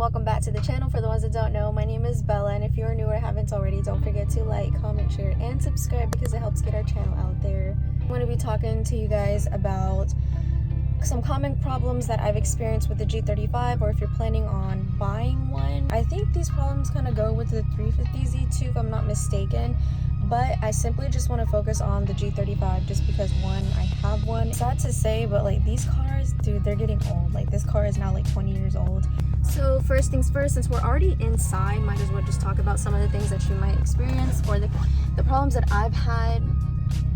welcome back to the channel. For the ones that don't know, my name is Bella, and if you're new or haven't already, don't forget to like, comment, share, and subscribe because it helps get our channel out there. I'm going to be talking to you guys about some common problems that I've experienced with the G35, or if you're planning on buying one. I think these problems kind of go with the 350Z too, if I'm not mistaken, but I simply just want to focus on the G35 just because, one, I have one. Sad to say, but like these cars, dude, they're getting old. Like this car is now like 20 years old. So first things first, since we're already inside, might as well just talk about some of the things that you might experience, or the problems that I've had,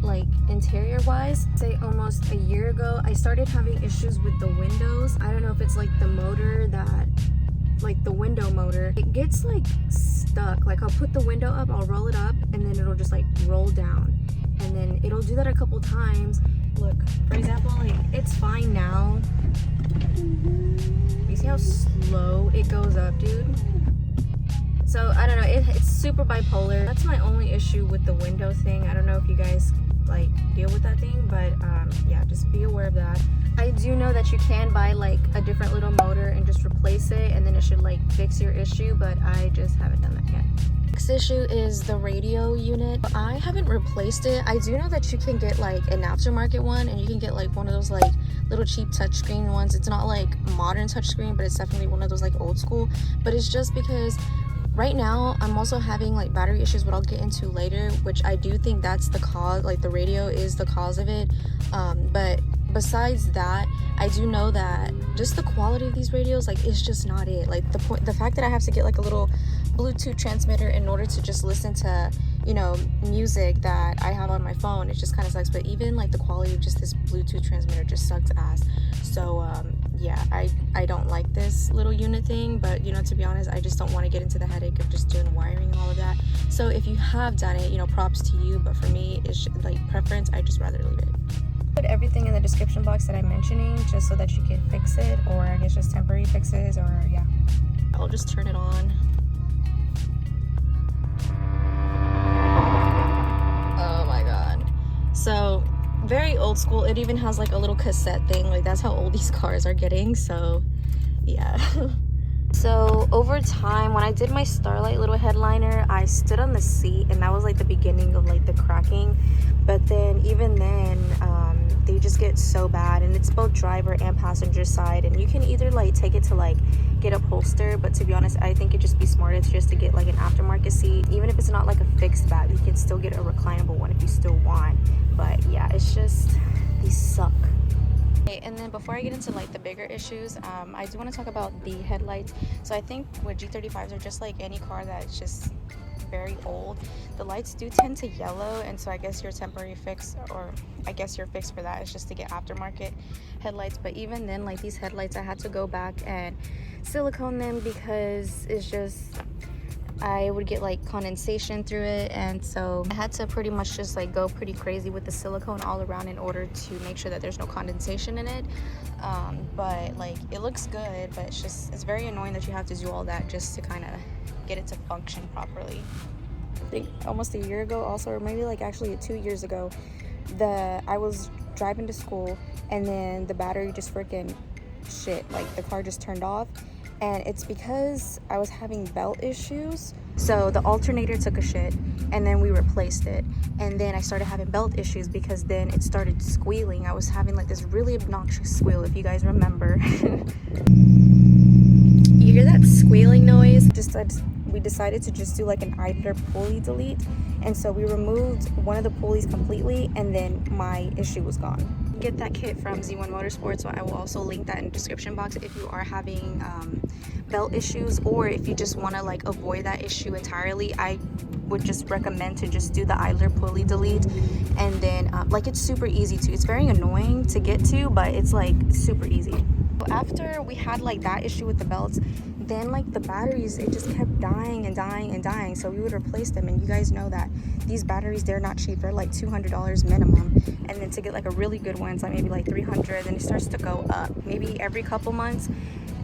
like interior wise. Say almost a year ago, I started having issues with the windows. I don't know if it's like the motor that, like the window motor, it gets like stuck. Like I'll put the window up, I'll roll it up, and then it'll just like roll down, and then it'll do that a couple times. Look, for example, like it's fine now. You see how slow it goes up, dude? So I don't know, it's super bipolar. That's my only issue with the window thing. I don't know if you guys like deal with that thing, but yeah, just be aware of that. I do know that you can buy like a different little motor and just replace it, and then it should like fix your issue, but I just haven't done that yet. Next issue is the radio unit. I haven't replaced it. I do know that you can get like an aftermarket one, and you can get like one of those like little cheap touchscreen ones. It's not like modern touchscreen, but it's definitely one of those like old school. But it's just because right now I'm also having like battery issues, what I'll get into later, which I do think that's the cause. Like the radio is the cause of it, but besides that, I do know that just the quality of these radios, like it's just not it. Like the fact that I have to get like a little Bluetooth transmitter in order to just listen to, you know, music that I have on my phone, it just kind of sucks. But even like the quality of just this Bluetooth transmitter just sucks ass. So yeah, I don't like this little unit thing, but you know, to be honest, I just don't want to get into the headache of just doing wiring and all of that. So if you have done it, you know, props to you, but for me, it's like preference, I just rather leave it. Put everything in the description box that I'm mentioning just so that you can fix it, or I guess just temporary fixes, or yeah. I'll just turn it on. Oh my god. So very old school. It even has like a little cassette thing. Like that's how old these cars are getting. So yeah. So over time, when I did my Starlight little headliner, I stood on the seat, and that was like the beginning of like the cracking. But then even then, they just get so bad, and it's both driver and passenger side, and you can either like take it to like get a upholster, but to be honest, I think it'd just be smarter just to get like an aftermarket seat. Even if it's not like a fixed back, you can still get a reclinable one if you still want. But yeah, it's just, these suck. Okay, and then before I get into like the bigger issues, I do want to talk about the headlights. So I think with G35s, are just like any car that's just very old, the lights do tend to yellow, and so I guess your temporary fix, or I guess your fix for that, is just to get aftermarket headlights. But even then, like these headlights, I had to go back and silicone them because it's just, I would get like condensation through it, and so I had to pretty much just like go pretty crazy with the silicone all around in order to make sure that there's no condensation in it. But like it looks good, but it's just, it's very annoying that you have to do all that just to kind of get it to function properly. I think almost a year ago also, or maybe like actually 2 years ago, I was driving to school, and then the battery just freaking shit, like the car just turned off, and it's because I was having belt issues. So the alternator took a shit, and then we replaced it, and then I started having belt issues because then it started squealing. I was having like this really obnoxious squeal, if you guys remember. You hear that squealing noise? We decided to just do like an idler pulley delete, and so we removed one of the pulleys completely, and then my issue was gone. Get that kit from Z1 Motorsports, so I will also link that in the description box if you are having belt issues, or if you just want to like avoid that issue entirely. I would just recommend to just do the idler pulley delete, and then like it's super easy to, it's very annoying to get to, but it's like super easy. After we had like that issue with the belts, then like the batteries, it just kept dying and dying and dying, so we would replace them. And you guys know that these batteries, they're not cheap, they're like $200 minimum, and then to get like a really good one, it's like maybe like $300, then it starts to go up maybe every couple months.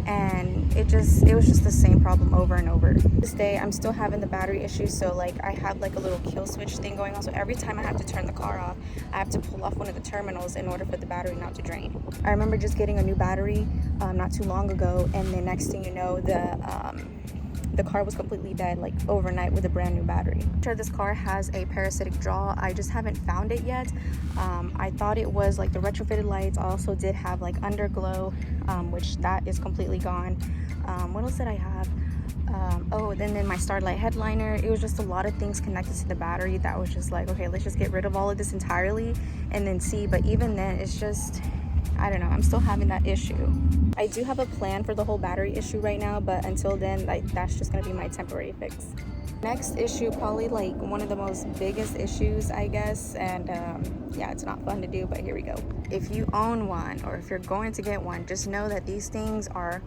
and it was just the same problem over and over. This day I'm still having the battery issue, so like I have like a little kill switch thing going on, so every time I have to turn the car off, I have to pull off one of the terminals in order for the battery not to drain. I remember just getting a new battery not too long ago, and the next thing you know, the car was completely dead like overnight with a brand new battery. I'm sure this car has a parasitic draw. I just haven't found it yet. I thought it was like the retrofitted lights. I also did have like underglow, which that is completely gone. What else did I have? Oh, then my starlight headliner. It was just a lot of things connected to the battery that was just like, okay, let's just get rid of all of this entirely and then see. But even then, it's just, I don't know, I'm still having that issue. I do have a plan for the whole battery issue right now, but until then, like, that's just gonna be my temporary fix. Next issue, probably like one of the most biggest issues, I guess, and yeah, it's not fun to do, but here we go. If you own one, or if you're going to get one, just know that these things are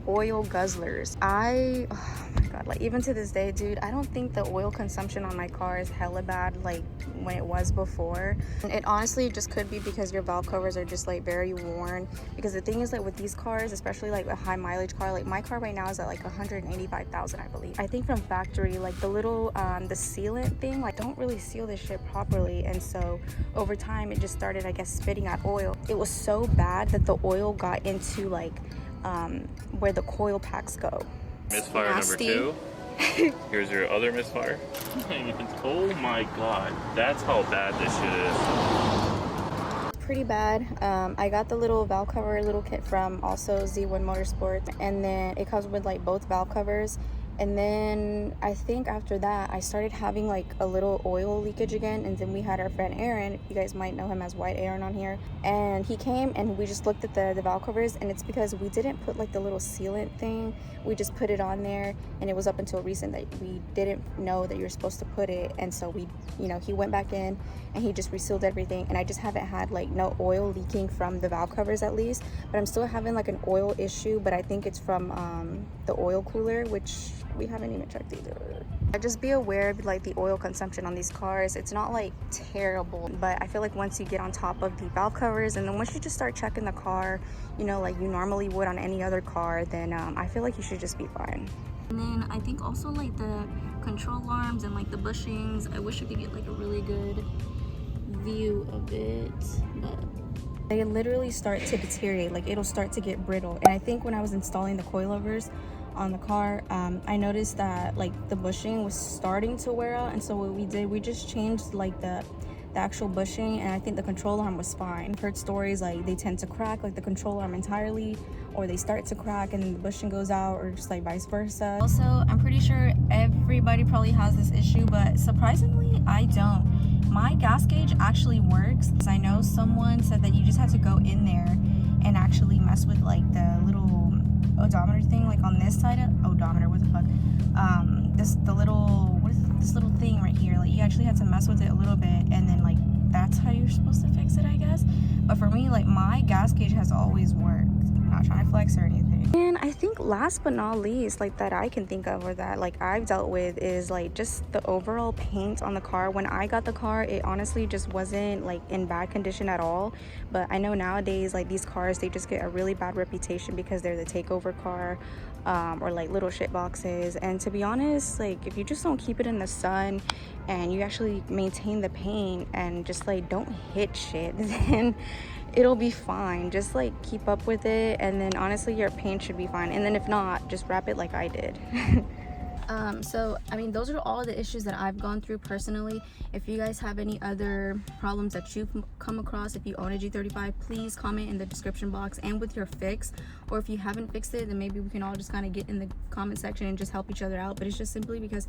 oil guzzlers. Oh my god, like even to this day, dude, I don't think the oil consumption on my car is hella bad like when it was before. And it honestly just could be because your valve covers are just like very worn, because the thing is, like with these cars, especially like a high mileage car, like my car right now is at like 185,000, I believe. I think from factory, like the little the sealant thing, like don't really seal this shit properly, and so over time it just started, I guess, spitting out oil. It was so bad that the oil got into like where the coil packs go. Misfire number 2. Here's your other misfire. Oh my god, that's how bad this shit is. Pretty bad. I got the little valve cover little kit from also Z1 Motorsports, and then it comes with like both valve covers. And then I think after that I started having like a little oil leakage again, and then we had our friend Aaron, you guys might know him as White Aaron on here, and he came and we just looked at the valve covers, and it's because we didn't put like the little sealant thing. We just put it on there, and it was up until recent that we didn't know that you're supposed to put it, and so we, you know, he went back in and he just resealed everything, and I just haven't had like no oil leaking from the valve covers at least, but I'm still having like an oil issue, but I think it's from the oil cooler, which we haven't even checked either. Just be aware of like the oil consumption on these cars. It's not like terrible, but I feel like once you get on top of the valve covers, and then once you just start checking the car, you know, like you normally would on any other car, then I feel like you should just be fine. And then I think also like the control arms and like the bushings, I wish I could get like a really good view of it, but they literally start to deteriorate. Like it'll start to get brittle. And I think when I was installing the coilovers on the car, I noticed that like the bushing was starting to wear out, and so what we did, we just changed like the actual bushing, and I think the control arm was fine. I've heard stories like they tend to crack like the control arm entirely, or they start to crack and then the bushing goes out, or just like vice versa. Also, I'm pretty sure everybody probably has this issue, but surprisingly I don't. My gas gauge actually works. I know someone said that you just have to go in there and actually mess with like the little odometer thing, like on this side of odometer, what the fuck, this little thing right here, like you actually had to mess with it a little bit, and then like that's how you're supposed to fix it, I guess. But for me, like my gas gauge has always worked. I'm not trying to flex or anything. And I think last but not least, like that I can think of, or that like I've dealt with, is like just the overall paint on the car. When I got the car, it honestly just wasn't like in bad condition at all, but I know nowadays like these cars, they just get a really bad reputation because they're the takeover car, or like little shit boxes. And to be honest, like if you just don't keep it in the sun and you actually maintain the paint and just like don't hit shit, then it'll be fine. Just like keep up with it, and then honestly your paint should be fine. And then if not, just wrap it like I did. So I mean, those are all the issues that I've gone through personally. If you guys have any other problems that you've come across, if you own a G35, please comment in the description box and with your fix. Or if you haven't fixed it, then maybe we can all just kind of get in the comment section and just help each other out. But it's just simply because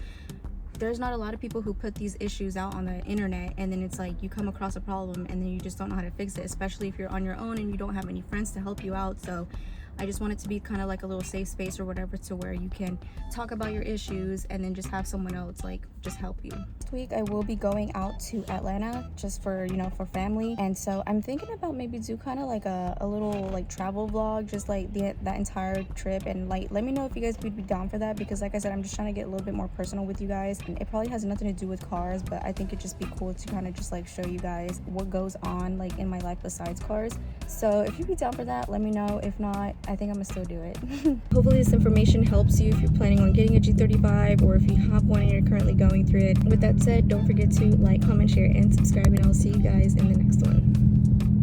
there's not a lot of people who put these issues out on the internet, and then it's like you come across a problem and then you just don't know how to fix it, especially if you're on your own and you don't have any friends to help you out. So I just want it to be kind of like a little safe space or whatever, to where you can talk about your issues and then just have someone else like just help you. Next week I will be going out to Atlanta just for, you know, for family, and so I'm thinking about maybe do kind of like a little like travel vlog, just like that entire trip, and like let me know if you guys would be down for that, because like I said, I'm just trying to get a little bit more personal with you guys, and it probably has nothing to do with cars, but I think it'd just be cool to kind of just like show you guys what goes on like in my life besides cars. So if you'd be down for that, let me know. If not, I think I'm gonna still do it. Hopefully this information helps you if you're planning on getting a G35 or if you have one and you're currently going through it. With that said, don't forget to like, comment, share, and subscribe, and I'll see you guys in the next one.